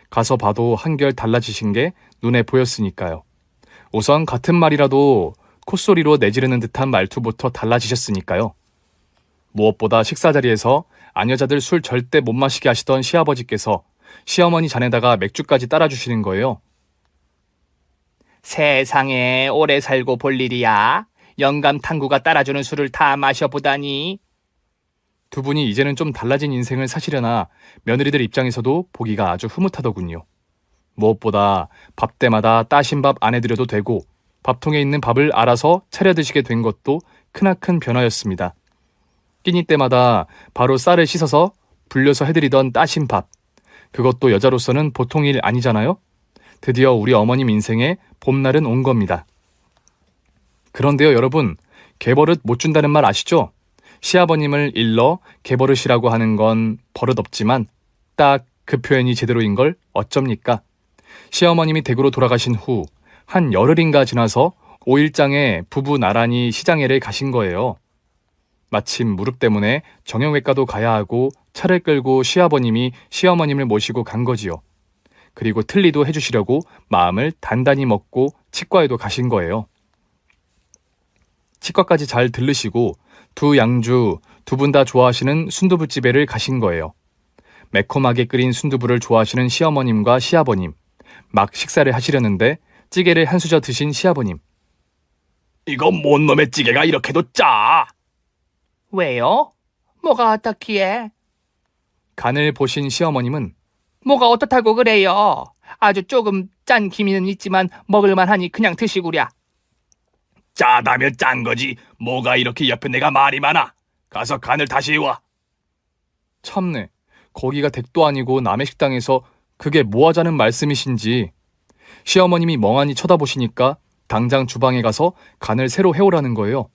Speaker 1: 가서 봐도 한결 달라지신 게 눈에 보였으니까요. 우선 같은 말이라도 콧소리로 내지르는 듯한 말투부터 달라지셨으니까요. 무엇보다 식사 자리에서 아녀자들 술 절대 못 마시게 하시던 시아버지께서 시어머니 잔에다가 맥주까지 따라주시는 거예요.
Speaker 3: 세상에 오래 살고 볼 일이야. 영감 탕구가 따라주는 술을 다 마셔보다니.
Speaker 1: 두 분이 이제는 좀 달라진 인생을 사시려나 며느리들 입장에서도 보기가 아주 흐뭇하더군요. 무엇보다 밥 때마다 따신 밥 안 해드려도 되고 밥통에 있는 밥을 알아서 차려 드시게 된 것도 크나큰 변화였습니다. 끼니 때마다 바로 쌀을 씻어서 불려서 해드리던 따신 밥. 그것도 여자로서는 보통 일 아니잖아요? 드디어 우리 어머님 인생에 봄날은 온 겁니다. 그런데요, 여러분, 개버릇 못 준다는 말 아시죠? 시아버님을 일러 개버릇이라고 하는 건 버릇없지만 딱 그 표현이 제대로인 걸 어쩝니까? 시어머님이 댁으로 돌아가신 후 한 열흘인가 지나서 5일장에 부부 나란히 시장에를 가신 거예요. 마침 무릎 때문에 정형외과도 가야 하고 차를 끌고 시아버님이 시어머님을 모시고 간 거지요. 그리고 틀니도 해주시려고 마음을 단단히 먹고 치과에도 가신 거예요. 치과까지 잘 들르시고 두 양주, 두 분 다 좋아하시는 순두부집에를 가신 거예요. 매콤하게 끓인 순두부를 좋아하시는 시어머님과 시아버님, 막 식사를 하시려는데 찌개를 한 수저 드신 시아버님.
Speaker 2: 이거 뭔 놈의 찌개가 이렇게도 짜?
Speaker 3: 왜요? 뭐가 어떻기에?
Speaker 1: 간을 보신 시어머님은
Speaker 3: 뭐가 어떻다고 그래요? 아주 조금 짠 기미는 있지만 먹을만하니 그냥 드시구랴.
Speaker 2: 짜다면 짠 거지. 뭐가 이렇게 옆에 내가 말이 많아. 가서 간을 다시 해와.
Speaker 1: 참네, 거기가 댁도 아니고 남의 식당에서 그게 뭐 하자는 말씀이신지. 시어머님이 멍하니 쳐다보시니까 당장 주방에 가서 간을 새로 해오라는 거예요.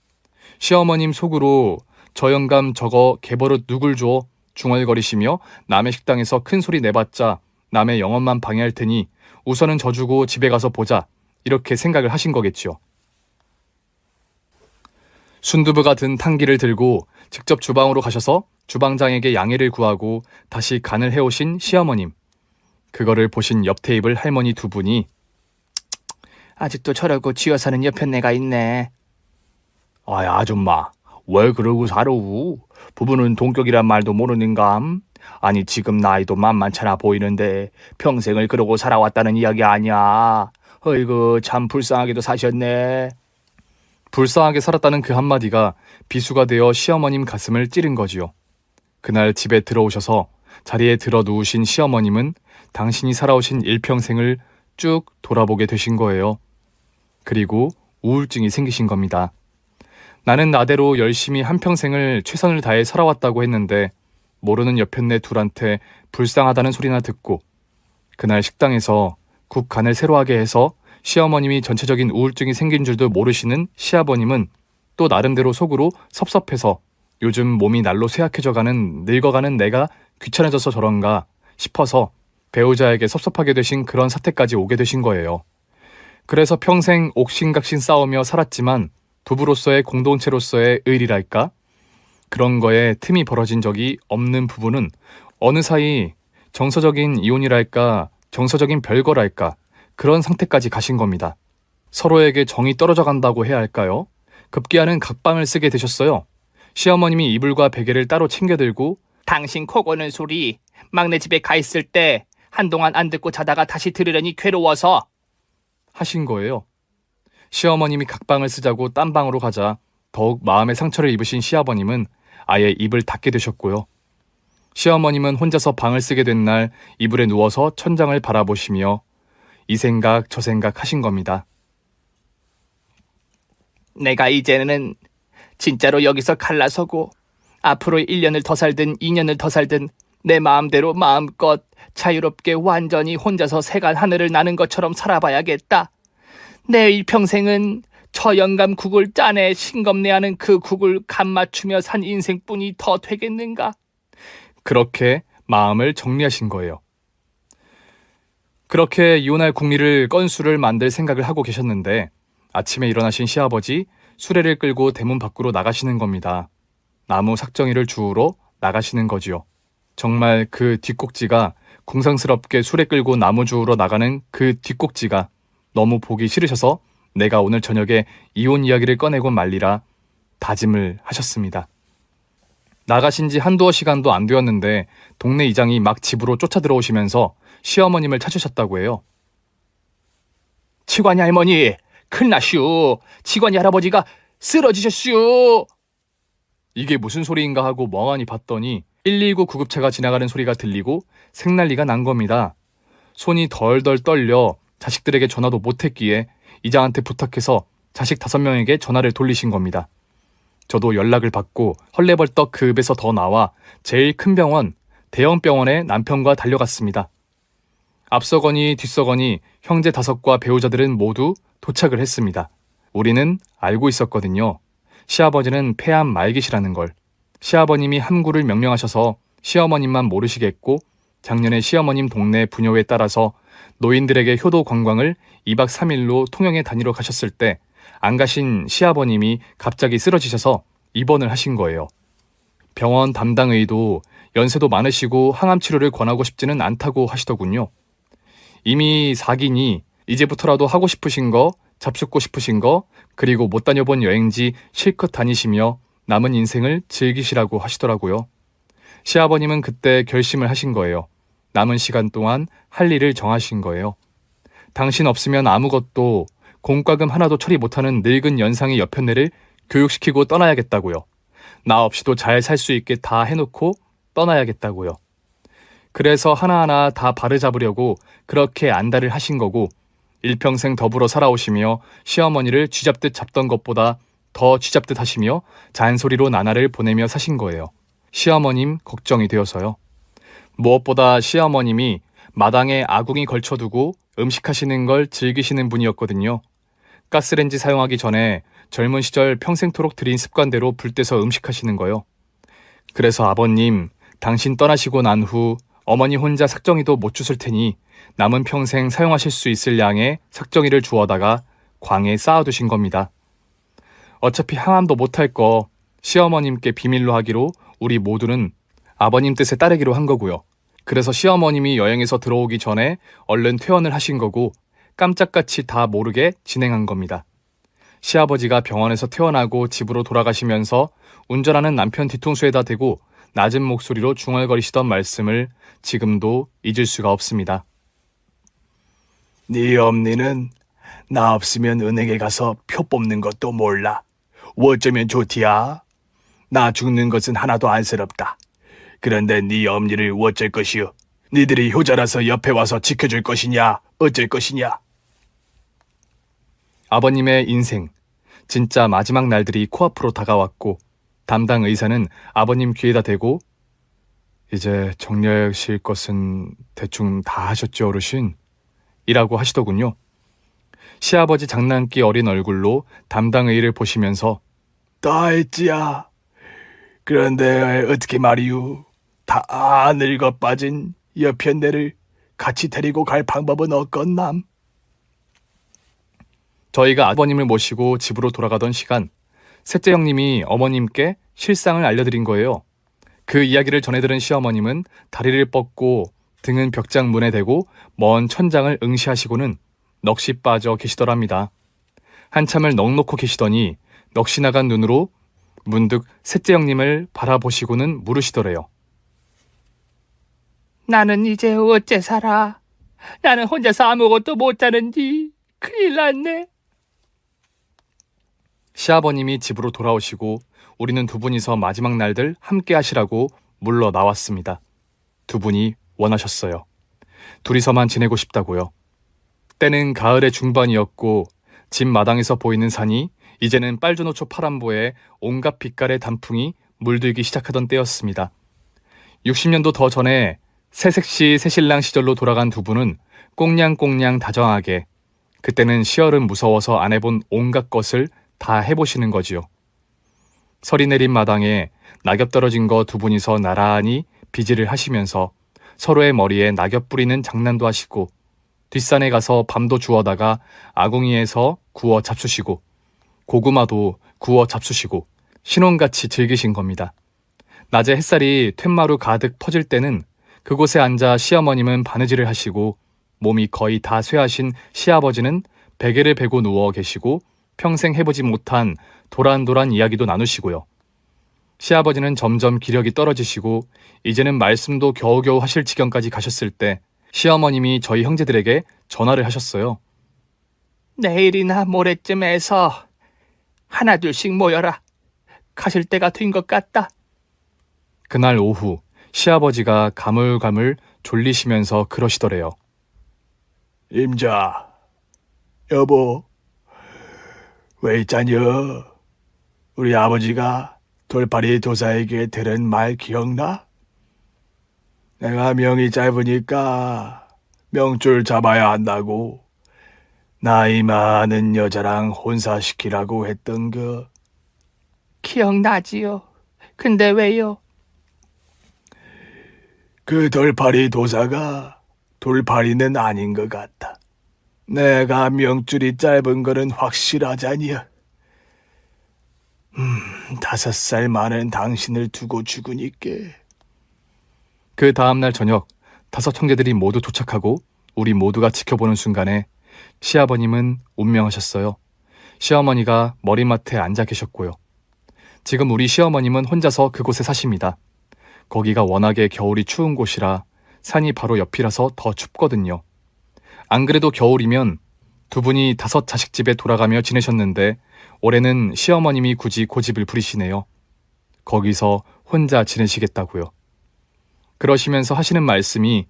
Speaker 1: 시어머님 속으로 저 영감 저거 개버릇 누굴 줘 중얼거리시며 남의 식당에서 큰 소리 내봤자 남의 영업만 방해할 테니 우선은 저 주고 집에 가서 보자, 이렇게 생각을 하신 거겠죠. 순두부가 든 탕기를 들고 직접 주방으로 가셔서 주방장에게 양해를 구하고 다시 간을 해오신 시어머님. 그거를 보신 옆 테이블 할머니 두 분이
Speaker 3: 아직도 저러고 쥐어 사는 여편네가 있네.
Speaker 2: 아이 아줌마, 왜 그러고 살우? 부부는 동격이란 말도 모르는감? 아니 지금 나이도 만만찮아 보이는데 평생을 그러고 살아왔다는 이야기 아니야. 어이구 참 불쌍하게도 사셨네.
Speaker 1: 불쌍하게 살았다는 그 한마디가 비수가 되어 시어머님 가슴을 찌른 거지요. 그날 집에 들어오셔서 자리에 들어 누우신 시어머님은 당신이 살아오신 일평생을 쭉 돌아보게 되신 거예요. 그리고 우울증이 생기신 겁니다. 나는 나대로 열심히 한평생을 최선을 다해 살아왔다고 했는데 모르는 옆편네 둘한테 불쌍하다는 소리나 듣고 그날 식당에서 국 간을 새로 하게 해서 시어머님이 전체적인 우울증이 생긴 줄도 모르시는 시아버님은 또 나름대로 속으로 섭섭해서 요즘 몸이 날로 쇠약해져가는 늙어가는 내가 귀찮아져서 저런가 싶어서 배우자에게 섭섭하게 되신 그런 사태까지 오게 되신 거예요. 그래서 평생 옥신각신 싸우며 살았지만 부부로서의 공동체로서의 의리랄까? 그런 거에 틈이 벌어진 적이 없는 부부는 어느 사이 정서적인 이혼이랄까, 정서적인 별거랄까, 그런 상태까지 가신 겁니다. 서로에게 정이 떨어져 간다고 해야 할까요? 급기야는 각방을 쓰게 되셨어요. 시어머님이 이불과 베개를 따로 챙겨들고
Speaker 3: 당신 코 고는 소리 막내 집에 가 있을 때 한동안 안 듣고 자다가 다시 들으려니 괴로워서
Speaker 1: 하신 거예요. 시어머님이 각방을 쓰자고 딴 방으로 가자 더욱 마음의 상처를 입으신 시아버님은 아예 입을 닫게 되셨고요. 시어머님은 혼자서 방을 쓰게 된 날 이불에 누워서 천장을 바라보시며 이 생각 저 생각 하신 겁니다.
Speaker 3: 내가 이제는 진짜로 여기서 갈라서고 앞으로 1년을 더 살든 2년을 더 살든 내 마음대로 마음껏 자유롭게 완전히 혼자서 세간 하늘을 나는 것처럼 살아봐야겠다. 내 일평생은 저 영감국을 짜내 싱겁내하는 그 국을 간 맞추며 산 인생뿐이 더 되겠는가?
Speaker 1: 그렇게 마음을 정리하신 거예요. 그렇게 이혼할 국리를 건수를 만들 생각을 하고 계셨는데 아침에 일어나신 시아버지 수레를 끌고 대문 밖으로 나가시는 겁니다. 나무 삭정이를 주우러 나가시는 거지요. 정말 그 뒷꼭지가 궁상스럽게 수레 끌고 나무 주우러 나가는 그 뒷꼭지가 너무 보기 싫으셔서 내가 오늘 저녁에 이혼 이야기를 꺼내곤 말리라 다짐을 하셨습니다. 나가신 지 한두어 시간도 안 되었는데 동네 이장이 막 집으로 쫓아 들어오시면서 시어머님을 찾으셨다고 해요.
Speaker 3: 치관이 할머니, 큰일 나슈. 치관이 할아버지가 쓰러지셨슈.
Speaker 1: 이게 무슨 소리인가 하고 멍하니 봤더니 119 구급차가 지나가는 소리가 들리고 생난리가 난 겁니다. 손이 덜덜 떨려 자식들에게 전화도 못했기에 이장한테 부탁해서 자식 5명에게 전화를 돌리신 겁니다. 저도 연락을 받고 헐레벌떡 그 읍에서 더 나와 제일 큰 병원, 대형 병원에 남편과 달려갔습니다. 앞서거니 뒤서거니 형제 5과 배우자들은 모두 도착을 했습니다. 우리는 알고 있었거든요. 시아버지는 폐암 말기시라는 걸. 시아버님이 함구를 명령하셔서 시어머님만 모르시겠고 작년에 시어머님 동네 부녀에 따라서 노인들에게 효도 관광을 2박 3일로 통영에 다니러 가셨을 때 안 가신 시아버님이 갑자기 쓰러지셔서 입원을 하신 거예요. 병원 담당의도 연세도 많으시고 항암 치료를 권하고 싶지는 않다고 하시더군요. 이미 4기니 이제부터라도 하고 싶으신 거, 잡숫고 싶으신 거, 그리고 못 다녀본 여행지 실컷 다니시며 남은 인생을 즐기시라고 하시더라고요. 시아버님은 그때 결심을 하신 거예요. 남은 시간 동안 할 일을 정하신 거예요. 당신 없으면 아무것도 공과금 하나도 처리 못하는 늙은 연상의 여편네를 교육시키고 떠나야겠다고요. 나 없이도 잘 살 수 있게 다 해놓고 떠나야겠다고요. 그래서 하나하나 다 바로잡으려고 그렇게 안달을 하신 거고 일평생 더불어 살아오시며 시어머니를 쥐잡듯 잡던 것보다 더 쥐잡듯 하시며 잔소리로 나날을 보내며 사신 거예요. 시어머님 걱정이 되어서요. 무엇보다 시어머님이 마당에 아궁이 걸쳐두고 음식하시는 걸 즐기시는 분이었거든요. 가스렌지 사용하기 전에 젊은 시절 평생토록 들인 습관대로 불 떼서 음식하시는 거요. 그래서 아버님, 당신 떠나시고 난 후 어머니 혼자 삭정이도 못 주실 테니 남은 평생 사용하실 수 있을 양의 삭정이를 주워다가 광에 쌓아두신 겁니다. 어차피 항암도 못할 거 시어머님께 비밀로 하기로 우리 모두는 아버님 뜻에 따르기로 한 거고요. 그래서 시어머님이 여행에서 들어오기 전에 얼른 퇴원을 하신 거고 깜짝같이 다 모르게 진행한 겁니다. 시아버지가 병원에서 퇴원하고 집으로 돌아가시면서 운전하는 남편 뒤통수에다 대고 낮은 목소리로 중얼거리시던 말씀을 지금도 잊을 수가 없습니다.
Speaker 2: 네 엄니는 나 없으면 은행에 가서 표 뽑는 것도 몰라. 어쩌면 좋디야. 나 죽는 것은 하나도 안쓰럽다. 그런데 네 엄니를 어쩔 것이오? 니들이 효자라서 옆에 와서 지켜줄 것이냐? 어쩔 것이냐?
Speaker 1: 아버님의 인생, 진짜 마지막 날들이 코앞으로 다가왔고 담당 의사는 아버님 귀에다 대고 이제 정리하실 것은 대충 다 하셨죠, 어르신? 이라고 하시더군요. 시아버지 장난기 어린 얼굴로 담당 의를 보시면서
Speaker 2: 다 했지야. 그런데 어떻게 말이유? 다 늙어 빠진 여편네를 같이 데리고 갈 방법은 없건남?
Speaker 1: 저희가 아버님을 모시고 집으로 돌아가던 시간, 셋째 형님이 어머님께 실상을 알려드린 거예요. 그 이야기를 전해들은 시어머님은 다리를 뻗고 등은 벽장 문에 대고 먼 천장을 응시하시고는 넋이 빠져 계시더랍니다. 한참을 넋 놓고 계시더니 넋이 나간 눈으로 문득 셋째 형님을 바라보시고는 물으시더래요.
Speaker 3: 나는 이제 어째 살아? 나는 혼자서 아무것도 못하는디 큰일 났네.
Speaker 1: 시아버님이 집으로 돌아오시고 우리는 두 분이서 마지막 날들 함께 하시라고 물러 나왔습니다. 두 분이 원하셨어요. 둘이서만 지내고 싶다고요. 때는 가을의 중반이었고 집 마당에서 보이는 산이 이제는 빨주노초 파란보에 온갖 빛깔의 단풍이 물들기 시작하던 때였습니다. 60년도 더 전에 새색시 새신랑 시절로 돌아간 두 분은 꽁냥꽁냥 다정하게, 그때는 시열은 무서워서 안 해본 온갖 것을 다 해보시는 거지요. 설이 내린 마당에 낙엽 떨어진 거 두 분이서 나란히 비질을 하시면서 서로의 머리에 낙엽 뿌리는 장난도 하시고, 뒷산에 가서 밤도 주워다가 아궁이에서 구워 잡수시고, 고구마도 구워 잡수시고 신혼같이 즐기신 겁니다. 낮에 햇살이 툇마루 가득 퍼질 때는 그곳에 앉아 시어머님은 바느질을 하시고, 몸이 거의 다 쇠하신 시아버지는 베개를 베고 누워 계시고 평생 해보지 못한 도란도란 이야기도 나누시고요. 시아버지는 점점 기력이 떨어지시고 이제는 말씀도 겨우겨우 하실 지경까지 가셨을 때 시어머님이 저희 형제들에게 전화를 하셨어요.
Speaker 3: 내일이나 모레쯤에서 하나 둘씩 모여라. 가실 때가 된 것 같다.
Speaker 1: 그날 오후 시아버지가 가물가물 졸리시면서 그러시더래요.
Speaker 2: 임자, 여보, 왜 있자녀? 우리 아버지가 돌팔이 도사에게 들은 말 기억나? 내가 명이 짧으니까 명줄 잡아야 한다고 나이 많은 여자랑 혼사시키라고 했던 거.
Speaker 3: 기억나지요. 근데 왜요?
Speaker 2: 그 돌팔이 도사가 돌팔이는 아닌 것 같아. 내가 명줄이 짧은 거는 확실하자니요. 5살 많은 당신을 두고 죽으니께.
Speaker 1: 그 다음날 저녁 5 형제들이 모두 도착하고 우리 모두가 지켜보는 순간에 시아버님은 운명하셨어요. 시어머니가 머리맡에 앉아 계셨고요. 지금 우리 시어머님은 혼자서 그곳에 사십니다. 거기가 워낙에 겨울이 추운 곳이라 산이 바로 옆이라서 더 춥거든요. 안 그래도 겨울이면 두 분이 5 자식 집에 돌아가며 지내셨는데 올해는 시어머님이 굳이 고집을 부리시네요. 거기서 혼자 지내시겠다고요. 그러시면서 하시는 말씀이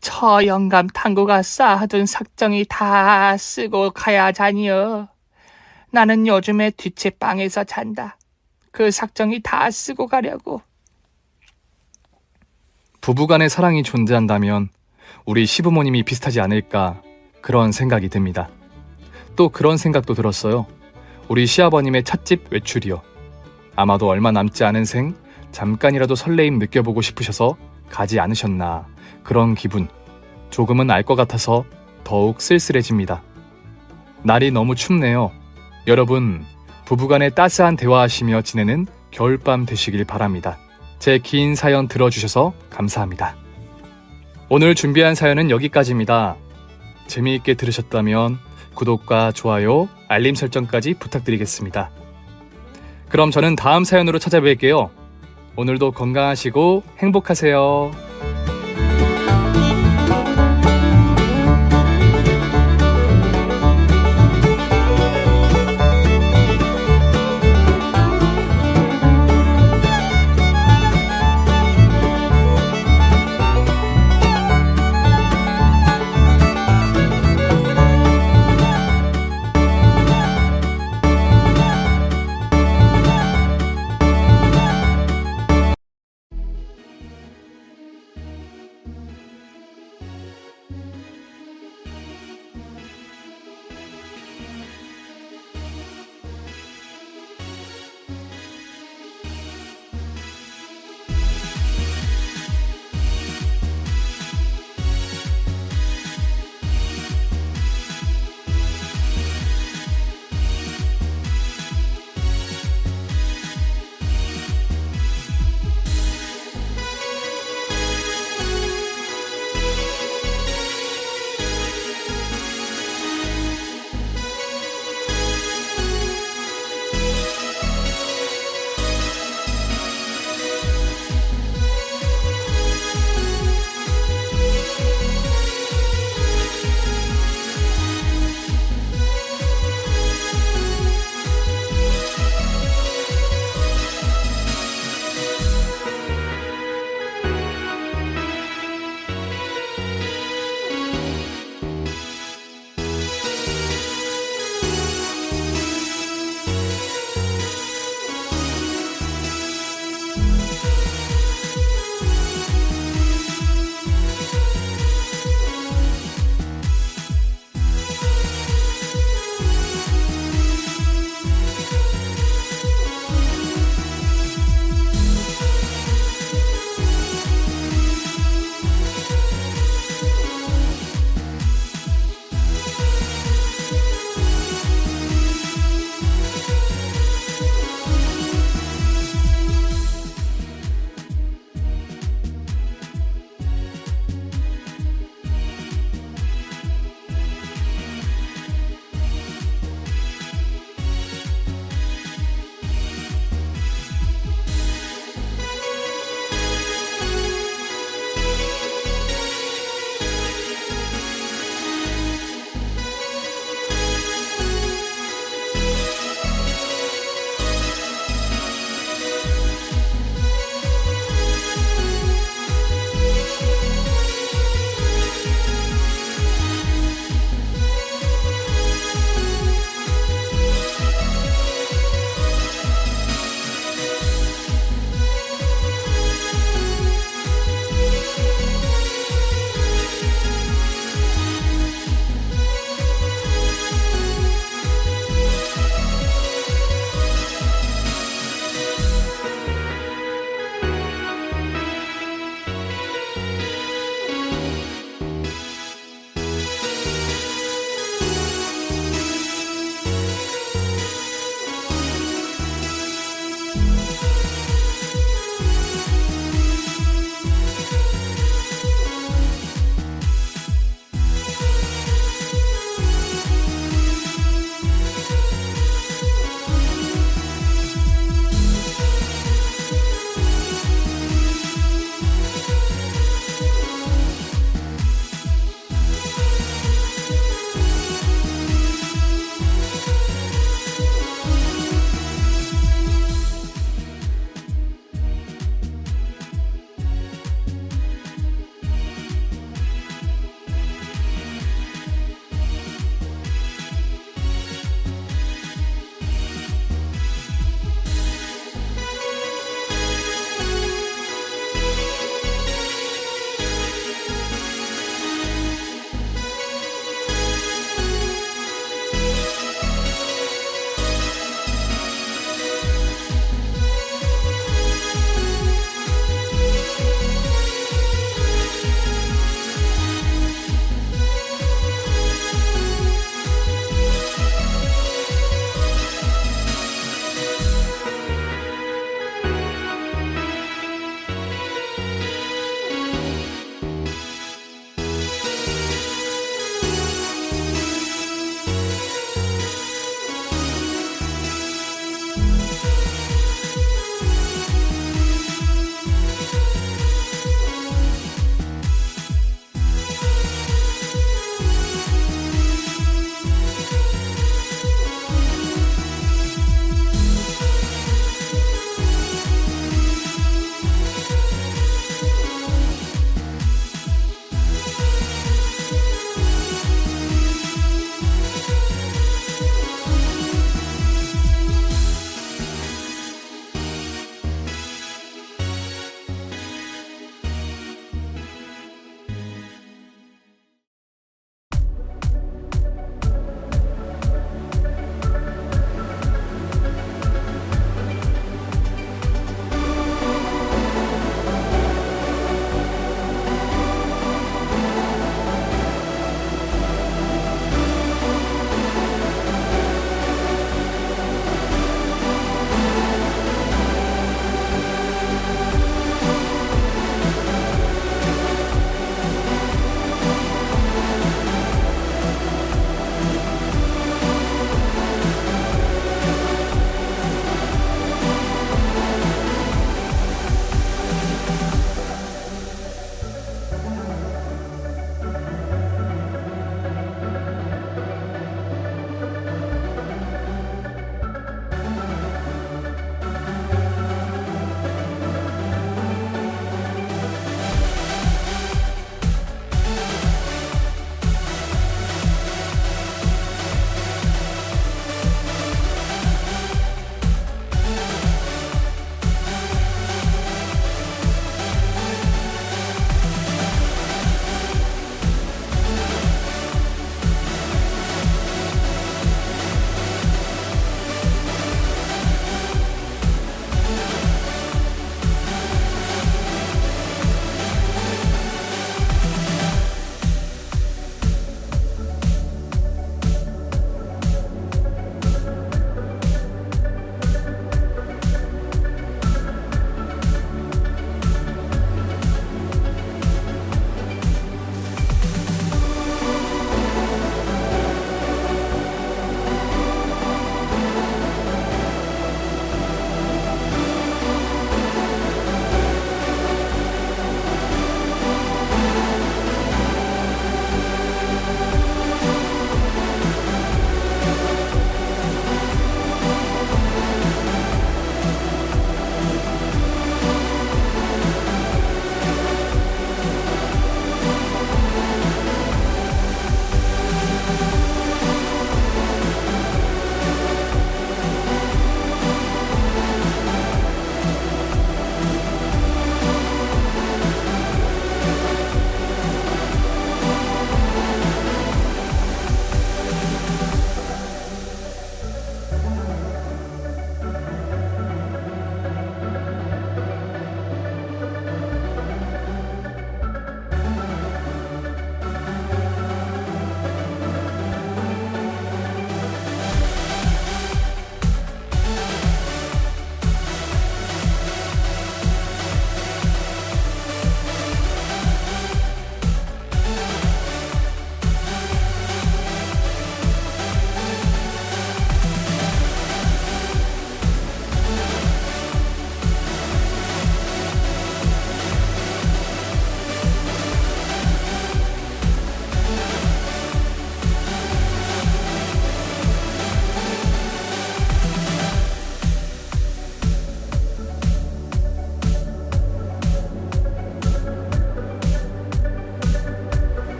Speaker 3: 저 영감 탐구가 쌓아둔 삭정이 다 쓰고 가야 자니요. 나는 요즘에 뒷채방에서 잔다. 그 삭정이 다 쓰고 가려고.
Speaker 1: 부부간의 사랑이 존재한다면 우리 시부모님이 비슷하지 않을까 그런 생각이 듭니다. 또 그런 생각도 들었어요. 우리 시아버님의 찻집 외출이요. 아마도 얼마 남지 않은 생 잠깐이라도 설레임 느껴보고 싶으셔서 가지 않으셨나 그런 기분 조금은 알 것 같아서 더욱 쓸쓸해집니다. 날이 너무 춥네요. 여러분 부부간에 따스한 대화하시며 지내는 겨울밤 되시길 바랍니다. 제 긴 사연 들어주셔서 감사합니다. 오늘 준비한 사연은 여기까지입니다. 재미있게 들으셨다면 구독과 좋아요, 알림 설정까지 부탁드리겠습니다. 그럼 저는 다음 사연으로 찾아뵐게요. 오늘도 건강하시고 행복하세요.